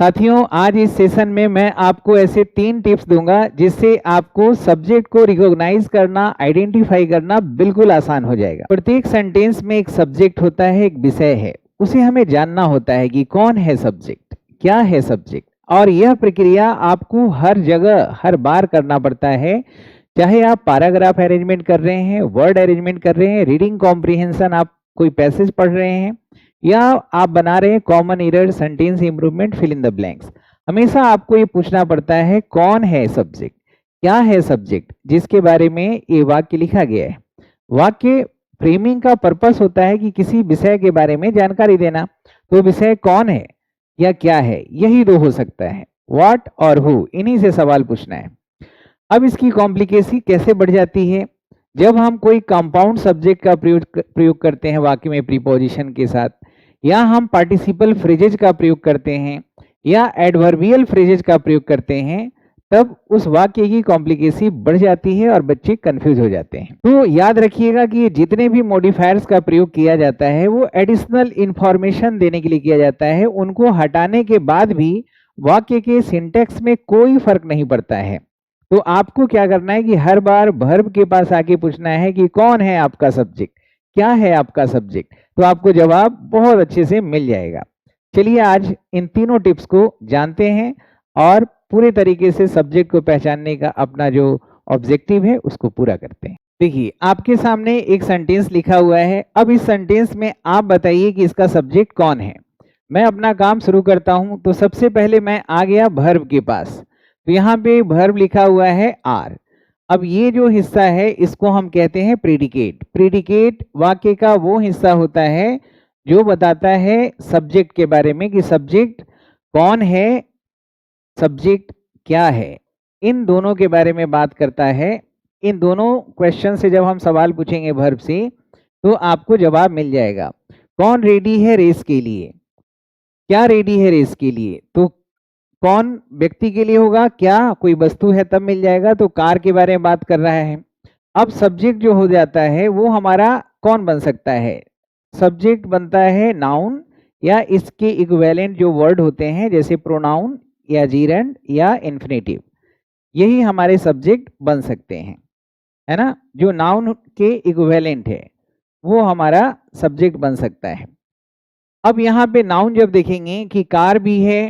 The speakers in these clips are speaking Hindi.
साथियों, आज इस सेशन में मैं आपको ऐसे 3 टिप्स दूंगा जिससे आपको सब्जेक्ट को रिकॉग्नाइज करना, आइडेंटिफाई करना बिल्कुल आसान हो जाएगा। प्रत्येक सेंटेंस में एक सब्जेक्ट होता है, एक विषय है, उसे हमें जानना होता है कि कौन है सब्जेक्ट, क्या है सब्जेक्ट, और यह प्रक्रिया आपको हर जगह हर बार करना पड़ता है। चाहे आप पैराग्राफ अरेंजमेंट कर रहे हैं, वर्ड अरेंजमेंट कर रहे हैं, रीडिंग कॉम्प्रिहेंशन, आप कोई पैसेज पढ़ रहे हैं, या आप बना रहे हैं common error, sentence improvement, fill in the blanks, हमेशा आपको ये पूछना पड़ता है कौन है सब्जेक्ट, क्या है सब्जेक्ट जिसके बारे में ये वाक्य लिखा गया है। वाक्य फ्रेमिंग का पर्पस होता है कि किसी विषय के बारे में जानकारी देना। तो विषय कौन है या क्या है, यही दो हो सकता है, व्हाट और हु, इन्हीं से सवाल पूछना है। अब इसकी कॉम्प्लिकेसी कैसे बढ़ जाती है जब हम कोई कंपाउंड सब्जेक्ट का प्रयोग करते हैं वाक्य में प्रीपोजिशन के साथ, या हम पार्टिसिपल फ्रेजेज का प्रयोग करते हैं, या एडवर्बियल फ्रेजेज का प्रयोग करते हैं, तब उस वाक्य की कॉम्प्लिकेसी बढ़ जाती है और बच्चे कंफ्यूज हो जाते हैं। तो याद रखिएगा कि जितने भी मॉडिफायर्स का प्रयोग किया जाता है वो एडिशनल इंफॉर्मेशन देने के लिए किया जाता है। उनको हटाने के बाद भी वाक्य के सिंटेक्स में कोई फर्क नहीं पड़ता है। तो आपको क्या करना है कि हर बार वर्ब के पास आके पूछना है कि कौन है आपका सब्जेक्ट, क्या है आपका सब्जेक्ट, तो आपको जवाब बहुत अच्छे से मिल जाएगा। चलिए आज इन तीनों टिप्स को जानते हैं और पूरे तरीके से सब्जेक्ट को पहचानने का अपना जो ऑब्जेक्टिव है उसको पूरा करते हैं। देखिए, आपके सामने एक सेंटेंस लिखा हुआ है। अब इस सेंटेंस में आप बताइए कि इसका सब्जेक्ट कौन है। मैं अपना काम शुरू करता हूं। तो सबसे पहले मैं आ गया वर्ब के पास। तो यहाँ पे वर्ब लिखा हुआ है आर। अब ये जो हिस्सा है इसको हम कहते हैं प्रेडिकेट। प्रेडिकेट वाक्य का वो हिस्सा होता है जो बताता है सब्जेक्ट के बारे में कि सब्जेक्ट कौन है, सब्जेक्ट क्या है, इन दोनों के बारे में बात करता है। इन दोनों क्वेश्चन से जब हम सवाल पूछेंगे वर्ब से तो आपको जवाब मिल जाएगा। कौन रेडी है रेस के लिए, क्या रेडी है रेस के लिए, तो कौन व्यक्ति के लिए होगा, क्या कोई वस्तु है तब मिल जाएगा। तो कार के बारे में बात कर रहा है। अब सब्जेक्ट जो हो जाता है वो हमारा कौन बन सकता है, सब्जेक्ट बनता है नाउन या इसके इक्विवेलेंट जो वर्ड होते हैं जैसे प्रोनाउन या जीरेंड या इन्फिनेटिव, यही हमारे सब्जेक्ट बन सकते हैं, है ना। जो नाउन के इक्विवेलेंट है वो हमारा सब्जेक्ट बन सकता है। अब यहाँ पे नाउन जब देखेंगे कि कार भी है,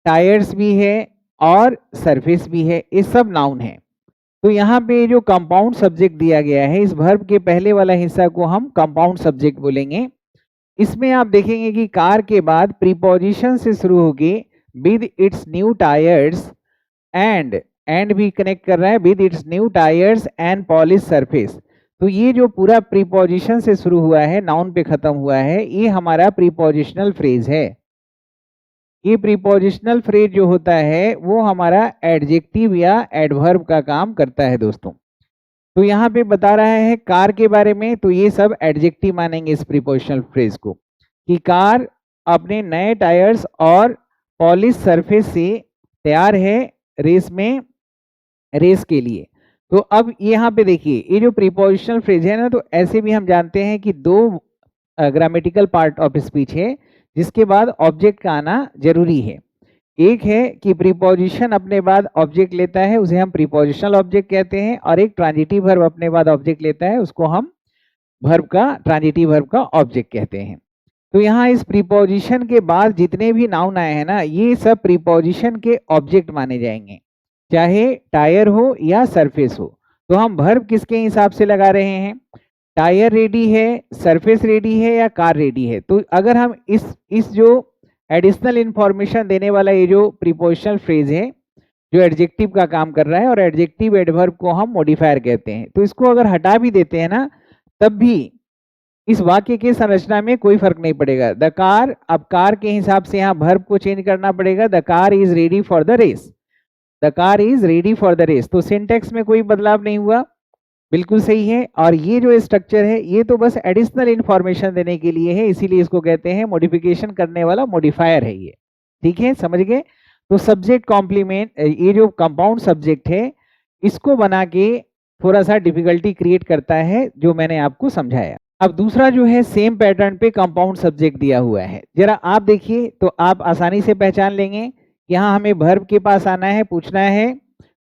टायर्स भी है और सरफेस भी है, ये सब नाउन है। तो यहाँ पे जो कंपाउंड सब्जेक्ट दिया गया है, इस वर्ब के पहले वाला हिस्सा को हम कंपाउंड सब्जेक्ट बोलेंगे। इसमें आप देखेंगे कि कार के बाद प्रीपोजिशन से शुरू होके with its new tyres and भी कनेक्ट कर रहा है with its new tyres and polish surface. तो ये जो पूरा प्रीपोजिशन से शुरू हुआ है, नाउन पे खत्म हुआ है, ये हमारा प्रीपोजिशनल फ्रेज है। ये प्रीपोजिशनल फ्रेज जो होता है वो हमारा एडजेक्टिव या एडवर्ब का काम करता है दोस्तों। तो यहाँ पे बता रहा है कार के बारे में, तो ये सब एडजेक्टिव मानेंगे इस प्रीपोजिशनल फ्रेज को, कि कार अपने नए टायर्स और पॉलिश सरफेस से तैयार है रेस के लिए। तो अब यहाँ पे देखिए, ये जो प्रीपोजिशनल फ्रेज है ना, तो ऐसे भी हम जानते हैं कि दो ग्रामेटिकल पार्ट ऑफ स्पीच है जिसके बाद ऑब्जेक्ट का आना जरूरी है। एक है कि प्रीपोजिशन अपने बाद ऑब्जेक्ट लेता है, उसे हम प्रीपोजिशनल ऑब्जेक्ट कहते हैं, और एक ट्रांजिटिव वर्ब अपने बाद ऑब्जेक्ट लेता है, उसको हम ट्रांजिटिव वर्ब का ऑब्जेक्ट कहते हैं। तो यहाँ इस प्रीपोजिशन के बाद जितने भी नाउन आए हैं ना, ये सब प्रीपोजिशन के ऑब्जेक्ट माने जाएंगे, चाहे टायर हो या सरफेस हो। तो हम वर्ब किसके हिसाब से लगा रहे हैं, टायर रेडी है, सरफेस रेडी है या कार रेडी है। तो अगर हम इस जो एडिशनल इंफॉर्मेशन देने वाला ये जो प्रीपोजिशनल फ्रेज है जो एडजेक्टिव का काम कर रहा है, और एडजेक्टिव एडवर्ब को हम मॉडिफायर कहते हैं, तो इसको अगर हटा भी देते हैं ना, तब भी इस वाक्य की संरचना में कोई फर्क नहीं पड़ेगा। द कार, अब कार के हिसाब से यहाँ वर्ब को चेंज करना पड़ेगा। The car is ready for the race, the car is ready for the race. तो सिंटेक्स में कोई बदलाव नहीं हुआ, बिल्कुल सही है। और ये जो स्ट्रक्चर है ये तो बस एडिशनल इंफॉर्मेशन देने के लिए है, इसीलिए इसको कहते हैं मॉडिफिकेशन करने वाला मॉडिफायर है ये, ठीक है, समझ गए। तो सब्जेक्ट कॉम्प्लीमेंट, ये जो कंपाउंड सब्जेक्ट है इसको बना के थोड़ा सा डिफिकल्टी क्रिएट करता है, जो मैंने आपको समझाया। अब दूसरा जो है सेम पैटर्न पे कंपाउंड सब्जेक्ट दिया हुआ है, जरा आप देखिए तो आप आसानी से पहचान लेंगे। यहाँ हमें वर्ब के पास आना है, पूछना है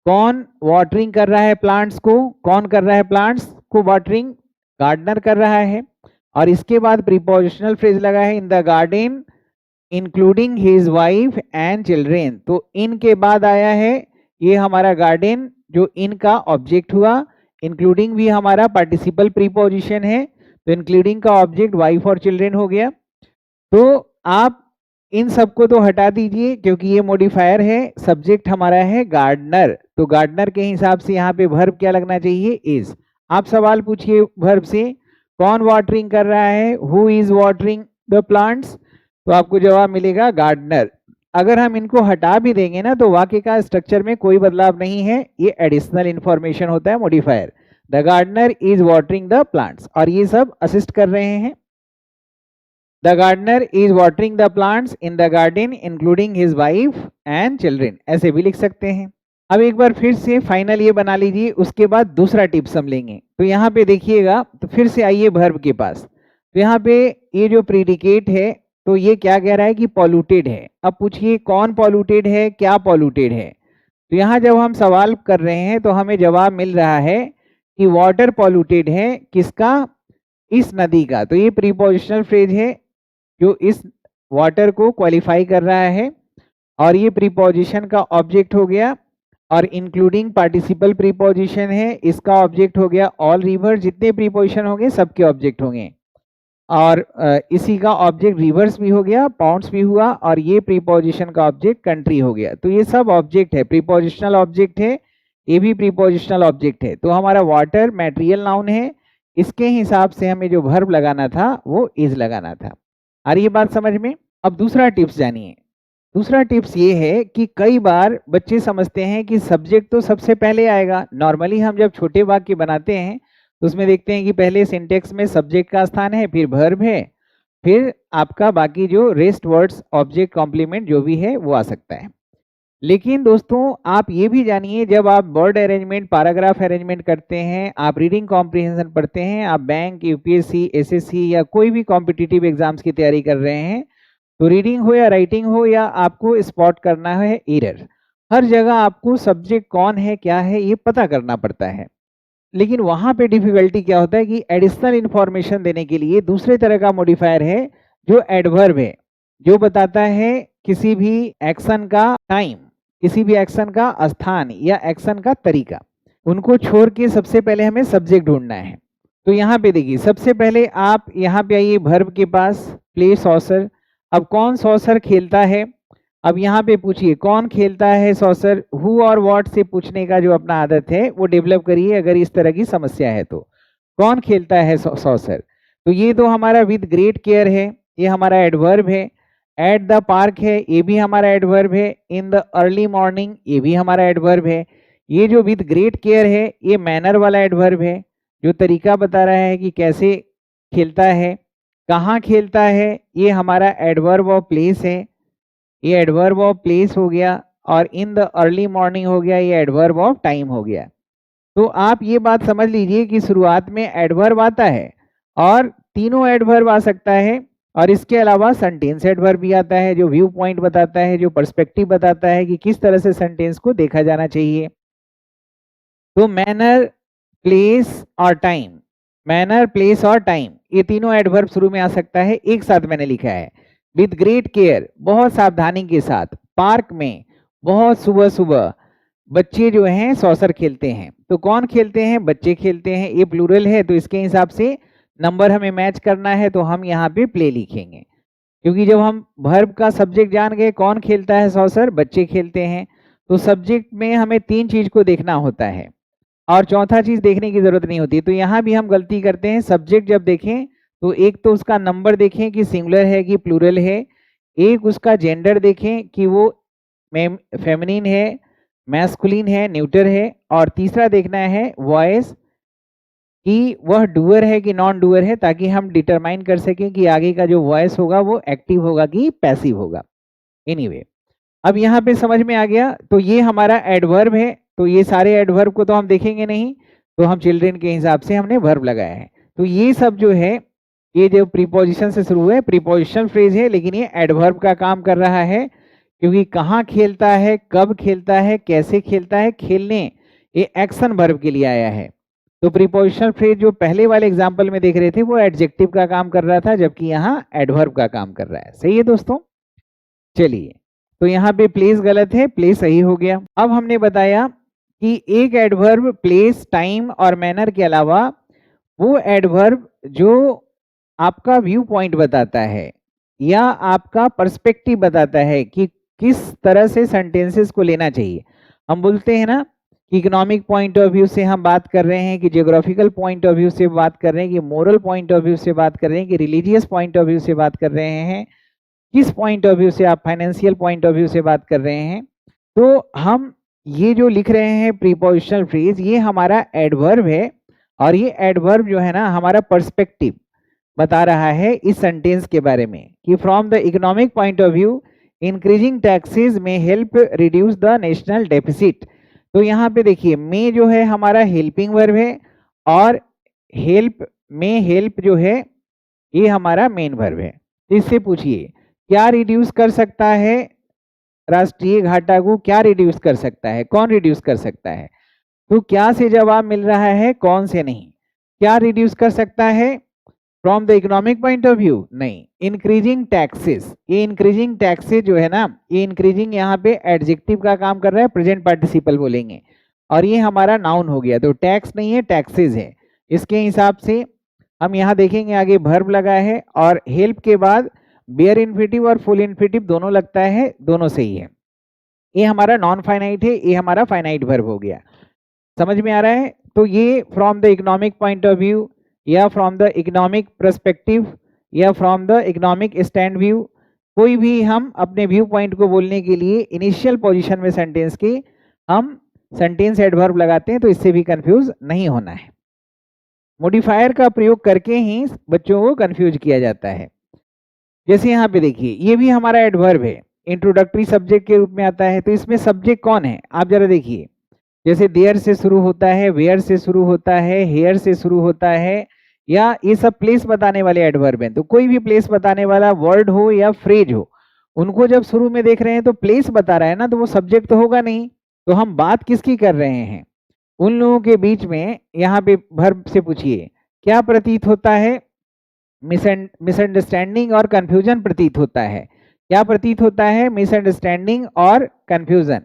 कौन वाटरिंग कर रहा है प्लांट्स को, कौन कर रहा है प्लांट्स को वाटरिंग, गार्डनर कर रहा है। और इसके बाद प्रीपोजिशनल फ्रेज लगा है इन the garden including his wife and children. तो इन के बाद आया है ये हमारा गार्डन जो इन का ऑब्जेक्ट हुआ, इंक्लूडिंग भी हमारा पार्टिसिपल प्रीपोजिशन है, तो इंक्लूडिंग का ऑब्जेक्ट वाइफ और चिल्ड्रेन हो गया। तो आप इन सबको तो हटा दीजिए क्योंकि ये मॉडिफायर है, सब्जेक्ट हमारा है गार्डनर, तो गार्डनर के हिसाब से यहाँ पे वर्ब क्या लगना चाहिए, इज। आप सवाल पूछिए वर्ब से, कौन वाटरिंग कर रहा है, who is watering the plants, तो आपको जवाब मिलेगा गार्डनर। अगर हम इनको हटा भी देंगे ना तो वाक्य का स्ट्रक्चर में कोई बदलाव नहीं है, ये एडिशनल इंफॉर्मेशन होता है modifier. The gardener is watering the plants, और ये सब असिस्ट कर रहे हैं। The gardener is watering the plants in the garden including his wife and children, ऐसे भी लिख सकते हैं। अब एक बार फिर से फाइनल ये बना लीजिए, उसके बाद दूसरा टिप्स हम लेंगे। तो यहाँ पे देखिएगा, तो फिर से आइए वर्ब के पास। तो यहाँ पे ये जो प्रीडिकेट है तो ये क्या कह रहा है कि पॉल्यूटेड है। अब पूछिए कौन पॉल्यूटेड है, क्या पॉल्यूटेड है। तो यहाँ जब हम सवाल कर रहे हैं तो हमें जवाब मिल रहा है कि वाटर पॉल्यूटेड है, किसका, इस नदी का। तो ये प्रीपोजिशनल फ्रेज है जो इस वाटर को क्वालिफाई कर रहा है, और ये प्रीपोजिशन का ऑब्जेक्ट हो गया, और इंक्लूडिंग पार्टिसिपल प्रीपोजिशन है, इसका ऑब्जेक्ट हो गया ऑल रिवर, जितने प्रीपोजिशन होंगे सबके ऑब्जेक्ट होंगे। और इसी का ऑब्जेक्ट रिवर्स भी हो गया, पाउंड्स भी हुआ, और ये प्रीपोजिशन का ऑब्जेक्ट कंट्री हो गया। तो ये सब ऑब्जेक्ट है, प्रीपोजिशनल ऑब्जेक्ट है, ये भी प्रीपोजिशनल ऑब्जेक्ट है। तो हमारा वाटर मैटेरियल नाउन है, इसके हिसाब से हमें जो वर्ब लगाना था वो इज लगाना था। आ रही है बात समझ में। अब दूसरा टिप्स जानिए। दूसरा टिप्स ये है कि कई बार बच्चे समझते हैं कि सब्जेक्ट तो सबसे पहले आएगा। नॉर्मली हम जब छोटे वाक्य बनाते हैं तो उसमें देखते हैं कि पहले सिंटेक्स में सब्जेक्ट का स्थान है, फिर वर्ब है, फिर आपका बाकी जो रेस्ट वर्ड्स ऑब्जेक्ट कॉम्प्लीमेंट जो भी है वो आ सकता है। लेकिन दोस्तों आप ये भी जानिए, जब आप वर्ड अरेंजमेंट, पैराग्राफ अरेंजमेंट करते हैं, आप रीडिंग कॉम्प्रिहेंशन पढ़ते हैं, आप बैंक, यूपीएससी, एसएससी या कोई भी कॉम्पिटिटिव एग्जाम्स की तैयारी कर रहे हैं, तो रीडिंग हो या राइटिंग हो, या आपको स्पॉट करना है एरर, हर जगह आपको सब्जेक्ट कौन है, क्या है, ये पता करना पड़ता है। लेकिन वहां पे डिफिकल्टी क्या होता है कि एडिशनल इंफॉर्मेशन देने के लिए दूसरे तरह का मॉडिफायर है जो एडवर्ब है, जो बताता है किसी भी एक्शन का टाइम, किसी भी एक्शन का स्थान या एक्शन का तरीका। उनको छोड़ के सबसे पहले हमें सब्जेक्ट ढूंढना है। तो यहाँ पे देखिए, सबसे पहले आप यहाँ पे आइए वर्ब के पास, प्ले सॉसर। अब कौन सॉसर खेलता है, अब यहाँ पे पूछिए कौन खेलता है सॉसर। हु और व्हाट से पूछने का जो अपना आदत है वो डेवलप करिए अगर इस तरह की समस्या है तो। कौन खेलता है सॉसर, तो ये तो हमारा विद ग्रेट केयर है, ये हमारा एडवर्ब है। एट द पार्क है, ये भी हमारा एडवर्ब है। इन द अर्ली मॉर्निंग, ये भी हमारा एडवर्ब है। ये जो विद ग्रेट केयर है ये मैनर वाला एडवर्ब है, जो तरीका बता रहा है कि कैसे खेलता है। कहाँ खेलता है, ये हमारा एडवर्ब ऑफ प्लेस है, ये एडवर्ब ऑफ प्लेस हो गया। और इन द अर्ली मॉर्निंग हो गया, ये एडवर्ब ऑफ टाइम हो गया। तो आप ये बात समझ लीजिए कि शुरुआत में एडवर्ब आता है, और तीनों एडवर्ब आ सकता है, और इसके अलावा सेंटेंस एडवर्ब भी आता है जो व्यू पॉइंट बताता है, जो पर्सपेक्टिव बताता है कि किस तरह से सेंटेंस को देखा जाना चाहिए। तो मैनर, प्लेस और टाइम, मैनर, प्लेस और टाइम, ये तीनों एडवर्ब शुरू में आ सकता है। एक साथ मैंने लिखा है, विद ग्रेट केयर, बहुत सावधानी के साथ। पार्क में, बहुत सुबह सुबह बच्चे जो हैं सॉसर खेलते हैं। तो कौन खेलते हैं, बच्चे खेलते हैं, ये प्लूरल है तो इसके हिसाब से नंबर हमें मैच करना है, तो हम यहाँ पे प्ले लिखेंगे। क्योंकि जब हम वर्ब का सब्जेक्ट जान गए, कौन खेलता है सॉसर, बच्चे खेलते हैं, तो सब्जेक्ट में हमें तीन चीज को देखना होता है और चौथा चीज देखने की जरूरत नहीं होती। तो यहाँ भी हम गलती करते हैं, सब्जेक्ट जब देखें तो एक तो उसका नंबर देखें कि सिंगुलर है कि प्लूरल है, एक उसका जेंडर देखें कि वो फेमिनिन है, मैस्कुलिन है, न्यूटर है, और तीसरा देखना है वॉइस कि वह डूअर है कि नॉन डूअर है, ताकि हम डिटरमाइन कर सकें कि आगे का जो वॉइस होगा वो एक्टिव होगा कि पैसिव होगा। एनीवे, अब यहाँ पे समझ में आ गया। तो ये हमारा एडवर्ब है, तो ये सारे एडवर्ब को तो हम देखेंगे नहीं, तो हम चिल्ड्रेन के हिसाब से हमने वर्ब लगाया है। तो ये सब जो है, ये जो प्रीपोजिशन से शुरू है, प्रीपोजिशन फ्रेज है, लेकिन ये एडवर्ब का काम कर रहा है, क्योंकि कहाँ खेलता है, कब खेलता है, कैसे खेलता है, खेलने, ये एक्शन वर्ब के लिए आया है। तो प्रीपोजिशनल फ्रेज जो पहले वाले एग्जांपल में देख रहे थे वो एडजेक्टिव का काम कर रहा था, जबकि यहाँ एडवर्ब का काम कर रहा है। सही है दोस्तों? चलिए, तो यहाँ पे प्लेस गलत है, प्लेस सही हो गया। अब हमने बताया कि एक एडवर्ब प्लेस, टाइम और मैनर के अलावा वो एडवर्ब जो आपका व्यू पॉइंट बताता है या आपका पर्सपेक्टिव बताता है कि किस तरह से सेंटेंसेस को लेना चाहिए। हम बोलते हैं ना कि इकोनॉमिक पॉइंट ऑफ व्यू से हम बात कर रहे हैं, कि जियोग्राफिकल पॉइंट ऑफ व्यू से बात कर रहे हैं, कि मोरल पॉइंट ऑफ व्यू से बात कर रहे हैं, कि रिलीजियस पॉइंट ऑफ व्यू से बात कर रहे हैं, किस पॉइंट ऑफ व्यू से, आप फाइनेंशियल पॉइंट ऑफ व्यू से बात कर रहे हैं। तो हम ये जो लिख रहे हैं प्रीपोजिशनल फ्रेज, ये हमारा एडवर्ब है, और ये एडवर्ब जो है ना हमारा पर्सपेक्टिव बता रहा है इस सेंटेंस के बारे में, कि from the economic point of view increasing taxes may help reduce the national deficit. तो यहाँ पे देखिए, में जो है हमारा हेल्पिंग वर्ब है, और हेल्प में हेल्प जो है ये हमारा मेन वर्ब है। इससे पूछिए क्या रिड्यूस कर सकता है राष्ट्रीय घाटा को, क्या रिड्यूस कर सकता है, कौन रिड्यूस कर सकता है? तो क्या से जवाब मिल रहा है, कौन से नहीं। क्या रिड्यूस कर सकता है from the economic point of view? नहीं, इंक्रीजिंग टैक्सेस। ये इंक्रीजिंग टैक्सेस जो है ना, ये इंक्रीजिंग यहाँ पे एडजेक्टिव का काम कर रहा है, प्रेजेंट पार्टिसिपल बोलेंगे, और ये हमारा नाउन हो गया। तो टैक्स नहीं है, टैक्सेस है। इसके हिसाब से हम यहाँ देखेंगे आगे वर्ब लगा है, और हेल्प के बाद बेयर इन्फिनिटिव और फुल इन्फिनिटिव दोनों लगता है, दोनों सही है। ये हमारा नॉन फाइनाइट है, ये हमारा फाइनाइट वर्ब हो गया। समझ में आ रहा है? तो ये from the economic point of view, या फ्रॉम द इकोनॉमिक पर्सपेक्टिव, या from the economic stand view, कोई भी हम अपने व्यू पॉइंट को बोलने के लिए इनिशियल पोजीशन में सेंटेंस के हम सेंटेंस एडवर्ब लगाते हैं, तो इससे भी कंफ्यूज नहीं होना है। मॉडिफायर का प्रयोग करके ही बच्चों को कंफ्यूज किया जाता है। जैसे यहाँ पे देखिए, ये भी हमारा एडवर्ब है, इंट्रोडक्टरी सब्जेक्ट के रूप में आता है। तो इसमें सब्जेक्ट कौन है आप जरा देखिए, जैसे देयर से शुरू होता है, वेयर से शुरू होता है, हेयर से शुरू होता है, या ये सब प्लेस बताने वाले एडवर्ब हैं। तो कोई भी प्लेस बताने वाला वर्ड हो या फ्रेज हो, उनको जब शुरू में देख रहे हैं तो प्लेस बता रहा है ना, तो वो सब्जेक्ट तो होगा नहीं। तो हम बात किसकी कर रहे हैं? उन लोगों के बीच में। यहाँ पे वर्ब से पूछिए क्या प्रतीत होता है? मिसअंडरस्टैंडिंग और कंफ्यूजन प्रतीत होता है। क्या प्रतीत होता है? मिसअंडरस्टैंडिंग और कंफ्यूजन।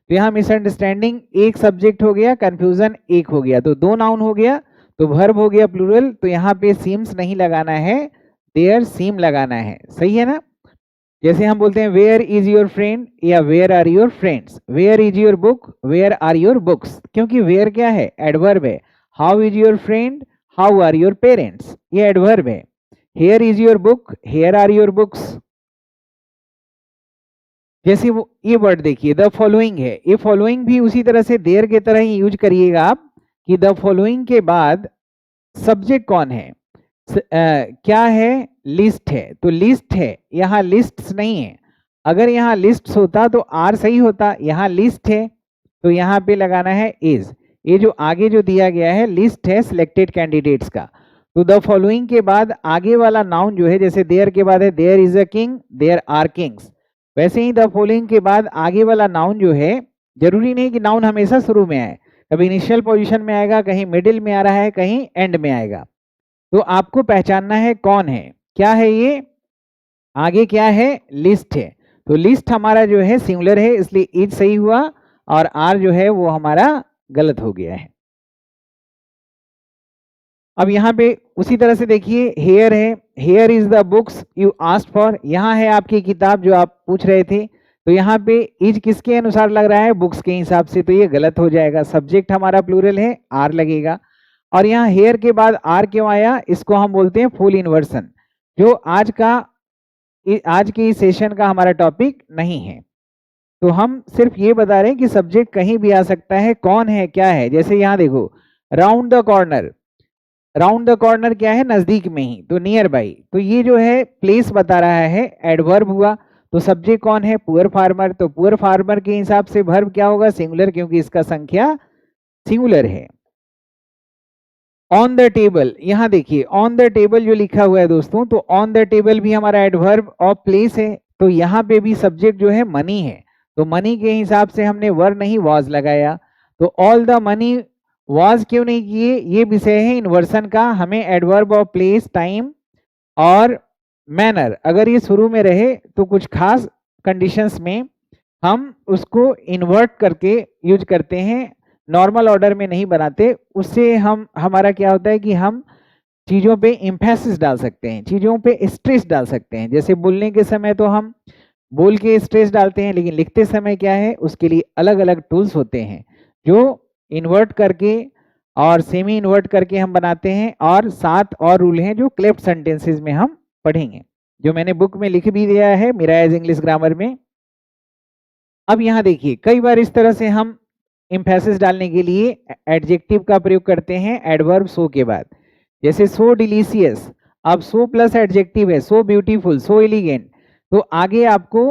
तो यहाँ मिसअंडरस्टैंडिंग एक सब्जेक्ट हो गया, कंफ्यूजन एक हो गया, तो दो नाउन हो गया, तो वर्ब हो गया प्लूरल। तो यहाँ पे सीम्स नहीं लगाना है, देयर सीम लगाना है। सही है ना? जैसे हम बोलते हैं वेयर इज योर फ्रेंड या where are your friends, where is your book, where are your books, क्योंकि वेयर क्या है? एडवर्ब है। How is your friend, how are your parents, ये एडवर्ब है। Here is your book, here are your books. जैसे वो ये वर्ड देखिए द फॉलोइंग है, ये फॉलोइंग भी उसी तरह से देयर के तरह ही यूज करिएगा आप, कि द फॉलोइंग के बाद सब्जेक्ट कौन है? क्या है? लिस्ट है। तो लिस्ट है, यहाँ लिस्ट्स नहीं है। अगर यहाँ लिस्ट्स होता तो आर सही होता, यहाँ लिस्ट है, तो यहाँ पे लगाना है इज। ये जो आगे जो दिया गया है लिस्ट है सिलेक्टेड कैंडिडेट्स का। तो द फॉलोइंग के बाद आगे वाला नाउन जो है, जैसे देयर के बाद है there is a king, there are kings, वैसे ही द फॉलोइंग के बाद आगे वाला नाउन जो है, जरूरी नहीं कि नाउन हमेशा शुरू में आए, कभी इनिशियल पोजीशन में आएगा, कहीं मिडिल में आ रहा है, कहीं एंड में आएगा। तो आपको पहचानना है कौन है, क्या है ये, आगे क्या है? लिस्ट है। तो लिस्ट हमारा जो है सिंगुलर है, इसलिए इज सही हुआ, और आर जो है वो हमारा गलत हो गया है। अब यहाँ पे उसी तरह से देखिए हेयर है, here is the books you asked for, यहाँ है आपकी किताब जो आप पूछ रहे थे। तो यहाँ पे इज किसके अनुसार लग रहा है? बुक्स के हिसाब से, तो ये गलत हो जाएगा। सब्जेक्ट हमारा प्लूरल है, आर लगेगा। और यहाँ हेयर के बाद आर क्यों आया? इसको हम बोलते हैं फुल इन्वर्सन, जो आज के इस सेशन का हमारा टॉपिक नहीं है। तो हम सिर्फ ये बता रहे हैं कि सब्जेक्ट कहीं भी आ सकता है, कौन है, क्या है। जैसे यहाँ देखो round the corner, round the corner क्या है? नजदीक में ही, तो नियर बाई। तो ये जो है प्लेस बता रहा है, एडवर्ब हुआ। तो सब्जेक्ट कौन है? Poor farmer. तो पुअर फार्मर के हिसाब से वर्ब क्या होगा? सिंगुलर, क्योंकि इसका संख्या सिंगुलर है। ऑन द टेबल, यहाँ देखिए ऑन द टेबल जो लिखा हुआ है दोस्तों, तो ऑन द टेबल भी हमारा एडवर्ब ऑफ प्लेस है, तो यहाँ पे भी सब्जेक्ट जो है मनी है, तो मनी के हिसाब से हमने वर नहीं वॉज लगाया। तो ऑल द मनी वॉज क्यों नहीं किए, ये विषय है इन्वर्सन का। हमें एडवर्ब ऑफ प्लेस, टाइम और मैनर अगर ये शुरू में रहे तो कुछ खास कंडीशंस में हम उसको इन्वर्ट करके यूज करते हैं, नॉर्मल ऑर्डर में नहीं बनाते। उससे हमारा क्या होता है कि हम चीज़ों पे एम्फेसिस डाल सकते हैं, चीज़ों पे स्ट्रेस डाल सकते हैं। जैसे बोलने के समय तो हम बोल के स्ट्रेस डालते हैं, लेकिन लिखते समय क्या है, उसके लिए अलग अलग टूल्स होते हैं जो इन्वर्ट करके और सेमी इन्वर्ट करके हम बनाते हैं। और 7 और रूल हैं जो क्लेफ्ट सेंटेंसेस में हम पढ़ेंगे, जो मैंने बुक में लिख भी दिया है मिराज इंग्लिश ग्रामर में। अब यहाँ देखिए कई बार इस तरह से हम एम्फेसिस डालने के लिए एडजेक्टिव का प्रयोग करते हैं एडवर्ब सो के बाद। जैसे सो डिलीशियस, अब सो प्लस एडजेक्टिव है, सो ब्यूटीफुल, सो एलिगेंट, तो आगे आपको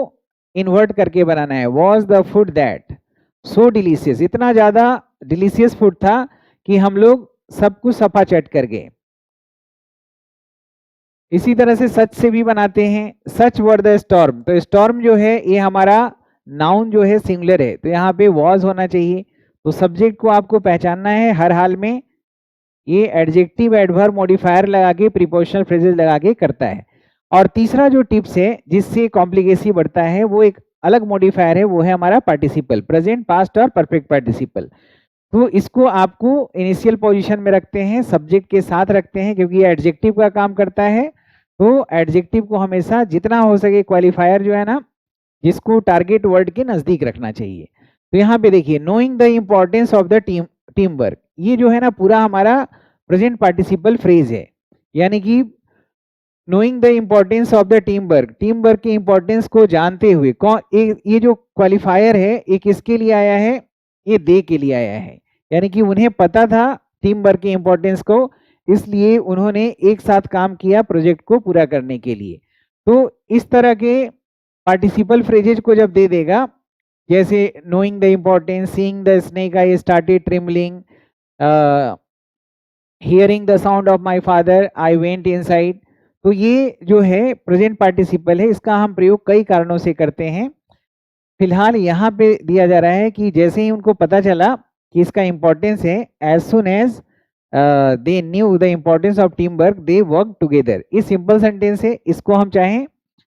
इन्वर्ट करके बनाना है, was the food that so delicious, इतना ज्यादा डिलीशियस फूड था कि हम लोग सब कुछ सफा चट कर गए। इसी तरह से सच से भी बनाते हैं, सच वर द स्टॉर्म, तो स्टॉर्म जो है ये हमारा नाउन जो है सिंगुलर है, तो यहाँ पे वॉज होना चाहिए। तो सब्जेक्ट को आपको पहचानना है हर हाल में, ये एडजेक्टिव एडवर्ब मॉडिफायर लगा के प्रीपोजिशनल फ्रेजेस लगा के करता है। और तीसरा जो टिप्स है जिससे कॉम्प्लिकेसी बढ़ता है वो एक अलग मॉडिफायर है, वो है हमारा पार्टिसिपल, प्रेजेंट, पास्ट और परफेक्ट पार्टिसिपल। तो इसको आपको इनिशियल पोजीशन में रखते हैं, सब्जेक्ट के साथ रखते हैं, क्योंकि ये एडजेक्टिव का काम करता है। तो एडजेक्टिव को हमेशा जितना हो सके क्वालिफायर जो है ना, जिसको टारगेट वर्ड के नजदीक रखना चाहिए। तो यहाँ पे देखिए knowing the importance of the team work, ये जो है ना पूरा हमारा प्रेजेंट पार्टिसिपल फ्रेज है, यानी कि knowing the importance of the team work की इम्पोर्टेंस को जानते हुए, कौन ये जो क्वालिफायर है ये किसके लिए आया है, ये दे के लिए आया है, यानी कि उन्हें पता था टीम वर्क की इम्पोर्टेंस को, इसलिए उन्होंने एक साथ काम किया प्रोजेक्ट को पूरा करने के लिए। तो इस तरह के पार्टिसिपल फ्रेजेज को जब दे देगा, जैसे knowing the importance, seeing the snake I started trembling, hearing the sound of my father I went inside, तो ये जो है प्रेजेंट पार्टिसिपल है, इसका हम प्रयोग कई कारणों से करते हैं। फिलहाल यहाँ पे दिया जा रहा है कि जैसे ही उनको पता चला कि इसका इम्पोर्टेंस है, as soon as they knew the importance of team work they work together, ये सिंपल सेंटेंस है। इसको हम चाहें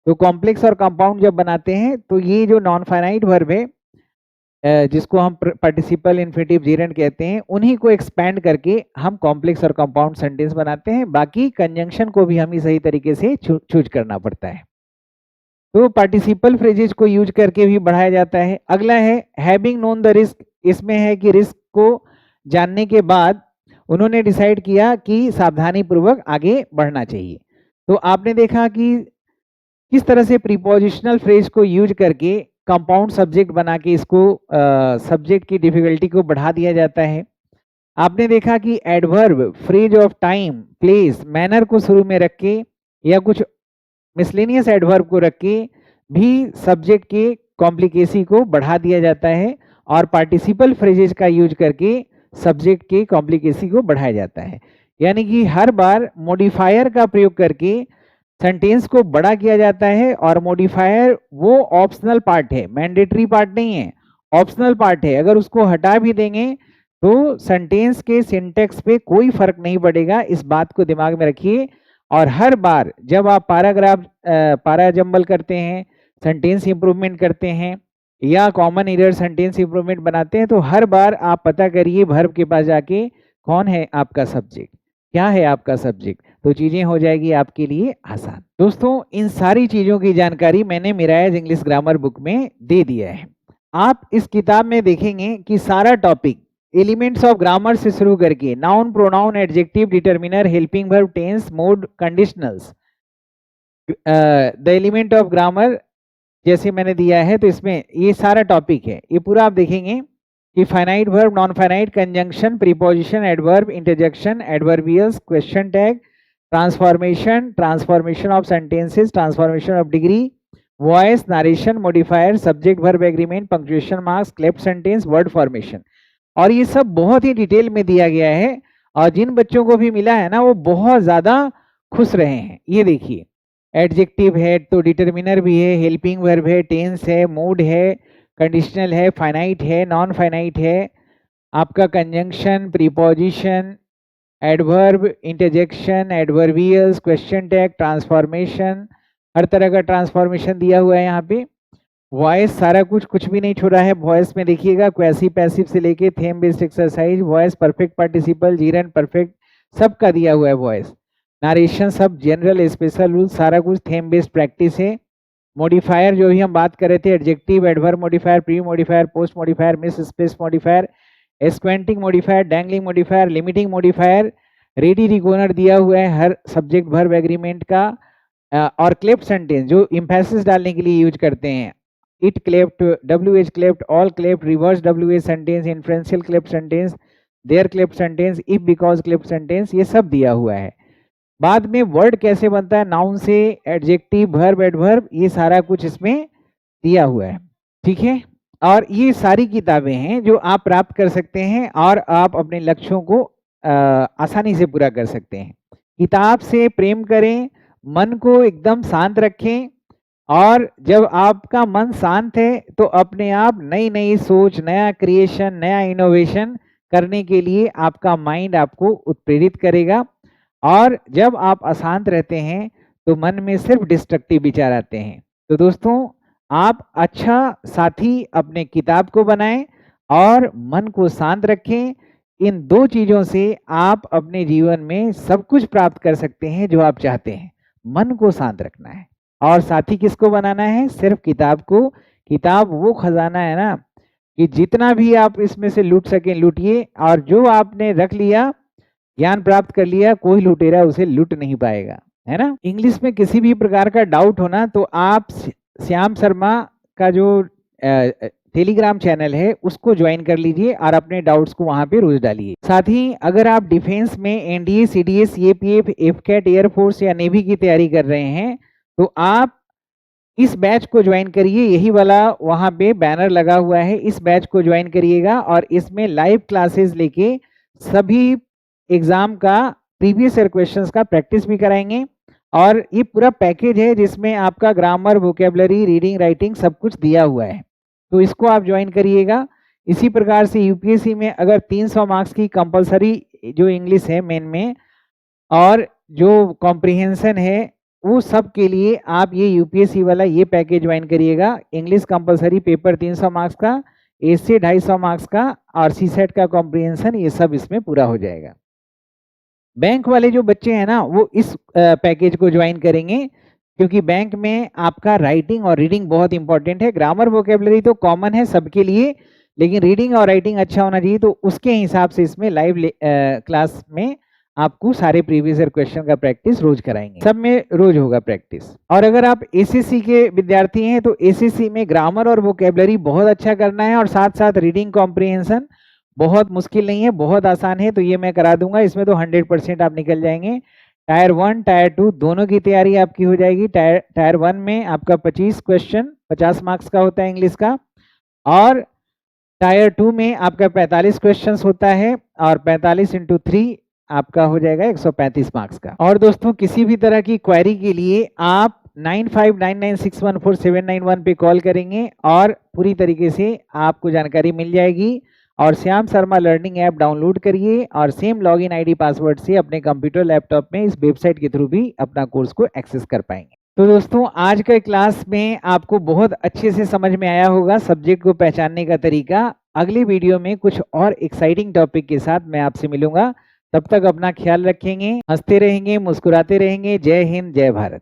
तो कॉम्प्लेक्स और कंपाउंड जब बनाते हैं तो ये जो नॉन फाइनाइट वर्ब है जिसको हम पार्टिसिपल इन्फिनिटिव जेरेंट कहते हैं, उन्हीं को एक्सपैंड करके हम कॉम्प्लेक्स और कंपाउंड सेंटेंस बनाते हैं। बाकी कंजंक्शन को भी हमें सही तरीके से चूज करना पड़ता है। तो पार्टिसिपल फ्रेजेज को यूज करके भी बढ़ाया जाता है। अगला है हैविंग नोन द रिस्क, इसमें है कि रिस्क को जानने के बाद उन्होंने डिसाइड किया कि सावधानी पूर्वक आगे बढ़ना चाहिए। तो आपने देखा कि किस तरह से प्रीपोजिशनल फ्रेज को यूज करके कंपाउंड सब्जेक्ट बना के इसको सब्जेक्ट की डिफिकल्टी को बढ़ा दिया जाता है। आपने देखा कि adverb, phrase of time, place, manner को शुरू में रख के या कुछ मिसलेनियस एडवर्ब को रख के भी सब्जेक्ट के कॉम्प्लिकेसी को बढ़ा दिया जाता है, और पार्टिसिपल फ्रेजेज का यूज करके सब्जेक्ट के कॉम्प्लिकेसी को बढ़ाया जाता है। यानी कि हर बार मॉडिफायर का प्रयोग करके सेंटेंस को बड़ा किया जाता है, और मॉडिफायर वो ऑप्शनल पार्ट है, मैंडेटरी पार्ट नहीं है, ऑप्शनल पार्ट है। अगर उसको हटा भी देंगे तो सेंटेंस के सिंटेक्स पे कोई फर्क नहीं पड़ेगा, इस बात को दिमाग में रखिए। और हर बार जब आप पारा जंबल करते हैं, सेंटेंस इंप्रूवमेंट करते हैं या कॉमन एरर सेंटेंस इंप्रूवमेंट बनाते हैं, तो हर बार आप पता करिए वर्ब के पास जाके कौन है आपका सब्जेक्ट, क्या है आपका सब्जेक्ट, तो चीजें हो जाएगी आपके लिए आसान। दोस्तों इन सारी चीजों की जानकारी मैंने मिराज इंग्लिश ग्रामर बुक में दे दिया है। आप इस किताब में देखेंगे कि सारा टॉपिक एलिमेंट्स ऑफ ग्रामर से शुरू करके noun, pronoun, adjective, determiner, helping verb, tense, mode, conditionals, the element of grammar जैसे मैंने दिया है, तो इसमें ये सारा टॉपिक है, ये पूरा आप देखेंगे कि finite verb, non finite, conjunction, preposition, adverb, interjection, adverbials, question tag, transformation, transformation of sentences, transformation of degree, voice, narration, modifier, subject verb agreement, punctuation marks, cleft sentence, word formation, और ये सब बहुत ही डिटेल में दिया गया है। और जिन बच्चों को भी मिला है ना वो बहुत ज़्यादा खुश रहे हैं। ये देखिए, एडजेक्टिव है तो डिटर्मिनर भी है, हेल्पिंग वर्ब है, टेंस है, मूड है, कंडीशनल है, फाइनाइट है, नॉन फाइनाइट है, आपका conjunction, preposition, adverb, interjection, adverbials, question tag, transformation, हर तरह का ट्रांसफॉर्मेशन दिया हुआ है यहाँ पे। वॉइस सारा कुछ, कुछ भी नहीं छोड़ा है। वॉइस में देखिएगा क्वेसी पैसिव से लेके theme based exercise, voice perfect participle, gerund perfect, सबका दिया हुआ है वॉइस। नारेशन सब, जनरल स्पेशल रूल, सारा कुछ थेम बेस्ड प्रैक्टिस है। मॉडिफायर जो भी हम बात कर रहे थे, adjective, adverb modifier, pre modifier, post modifier, misplaced modifier, squinting modifier, dangling modifier, limiting modifier, ready reckoner दिया हुआ है हर सब्जेक्ट वर्ब एग्रीमेंट का। और क्लेप्ट सेंटेंस जो एम्फेसिस डालने के लिए यूज करते हैं, it cleft, WH cleft, all cleft, reverse WH sentence, inferential cleft sentence, there cleft sentence, if because cleft sentence, ये सब दिया हुआ है। बाद में वर्ड कैसे बनता है, नाउन से, एडजेक्टिव, वर्ब, एडवर्ब, ये सारा कुछ इसमें दिया हुआ है। ठीक है, और ये सारी किताबें हैं जो आप प्राप्त कर सकते हैं और आप अपने लक्ष्यों को आसानी से पूरा कर सकते हैं। किताब से प्रेम करें, मन को एकदम शांत रखें, और जब आपका मन शांत है तो अपने आप नई नई सोच, नया क्रिएशन, नया इनोवेशन करने के लिए आपका माइंड आपको उत्प्रेरित करेगा। और जब आप अशांत रहते हैं तो मन में सिर्फ डिस्ट्रक्टिव विचार आते हैं। तो दोस्तों, आप अच्छा साथी अपने किताब को बनाएं और मन को शांत रखें। इन दो चीज़ों से आप अपने जीवन में सब कुछ प्राप्त कर सकते हैं जो आप चाहते हैं। मन को शांत रखना है, और साथी किसको बनाना है, सिर्फ किताब को। किताब वो खजाना है ना कि जितना भी आप इसमें से लूट सकें लूटिए, और जो आपने रख लिया, ज्ञान प्राप्त कर लिया, कोई लुटेरा उसे लूट नहीं पाएगा, है ना। इंग्लिश में किसी भी प्रकार का डाउट होना तो आप श्याम शर्मा का जो टेलीग्राम चैनल है उसको ज्वाइन कर लीजिए और अपने डाउट्स को वहां पे रोज डालिए। साथ ही अगर आप डिफेंस में NDA, CDS, CAPF, FCAT, air force या नेवी की तैयारी कर रहे हैं तो आप इस बैच को ज्वाइन करिए। यही वाला वहां पे बैनर लगा हुआ है, इस बैच को ज्वाइन करिएगा और इसमें लाइव क्लासेस लेके सभी एग्जाम का प्रीवियस ईयर क्वेश्चंस का प्रैक्टिस भी कराएंगे। और ये पूरा पैकेज है जिसमें आपका ग्रामर, वोकेबलरी, रीडिंग, राइटिंग सब कुछ दिया हुआ है, तो इसको आप ज्वाइन करिएगा। इसी प्रकार से यूपीएससी में अगर 300 मार्क्स की कंपलसरी जो इंग्लिश है मेन में, और जो कॉम्प्रिहेंशन है, वो सब के लिए आप ये यूपीएससी वाला ये पैकेज ज्वाइन करिएगा। इंग्लिश कंपलसरी पेपर 300 मार्क्स का, एसे 250 मार्क्स का, और सीसेट का कॉम्प्रिहेंशन, ये सब इसमें पूरा हो जाएगा। बैंक वाले जो बच्चे हैं ना वो इस पैकेज को ज्वाइन करेंगे, क्योंकि बैंक में आपका राइटिंग और रीडिंग बहुत इंपॉर्टेंट है। ग्रामर, वोकेबलरी तो कॉमन है सबके लिए, लेकिन रीडिंग और राइटिंग अच्छा होना चाहिए, तो उसके हिसाब से इसमें लाइव क्लास में आपको सारे प्रीवियस ईयर क्वेश्चन का प्रैक्टिस रोज कराएंगे, सब में रोज होगा प्रैक्टिस। और अगर आप एसएससी के विद्यार्थी हैं तो एसएससी में ग्रामर और वोकेबलरी बहुत अच्छा करना है, और साथ साथ रीडिंग कॉम्प्रिहेंशन बहुत मुश्किल नहीं है, बहुत आसान है, तो ये मैं करा दूंगा। इसमें तो 100% आप निकल जाएंगे। टायर 1, टायर 2 दोनों की तैयारी आपकी हो जाएगी। टायर 1 में आपका 25 क्वेश्चन 50 मार्क्स का होता है इंग्लिश का, और टायर 2 में आपका 45 क्वेश्चंस होता है, और 45 × 3 आपका हो जाएगा 135 मार्क्स का। और दोस्तों, किसी भी तरह की क्वेरी के लिए आप 9599614791 पे कॉल करेंगे और पूरी तरीके से आपको जानकारी मिल जाएगी। और Shyam Sharma learning app download करिए और सेम लॉगिन आईडी पासवर्ड से अपने कंप्यूटर, लैपटॉप में इस वेबसाइट के थ्रू भी अपना कोर्स को एक्सेस कर पाएंगे। तो दोस्तों, आज के क्लास में आपको बहुत अच्छे से समझ में आया होगा सब्जेक्ट को पहचानने का तरीका। अगली वीडियो में कुछ और एक्साइटिंग टॉपिक के साथ मैं आपसे मिलूंगा। तब तक अपना ख्याल रखेंगे, हंसते रहेंगे, मुस्कुराते रहेंगे। जय हिंद, जय भारत।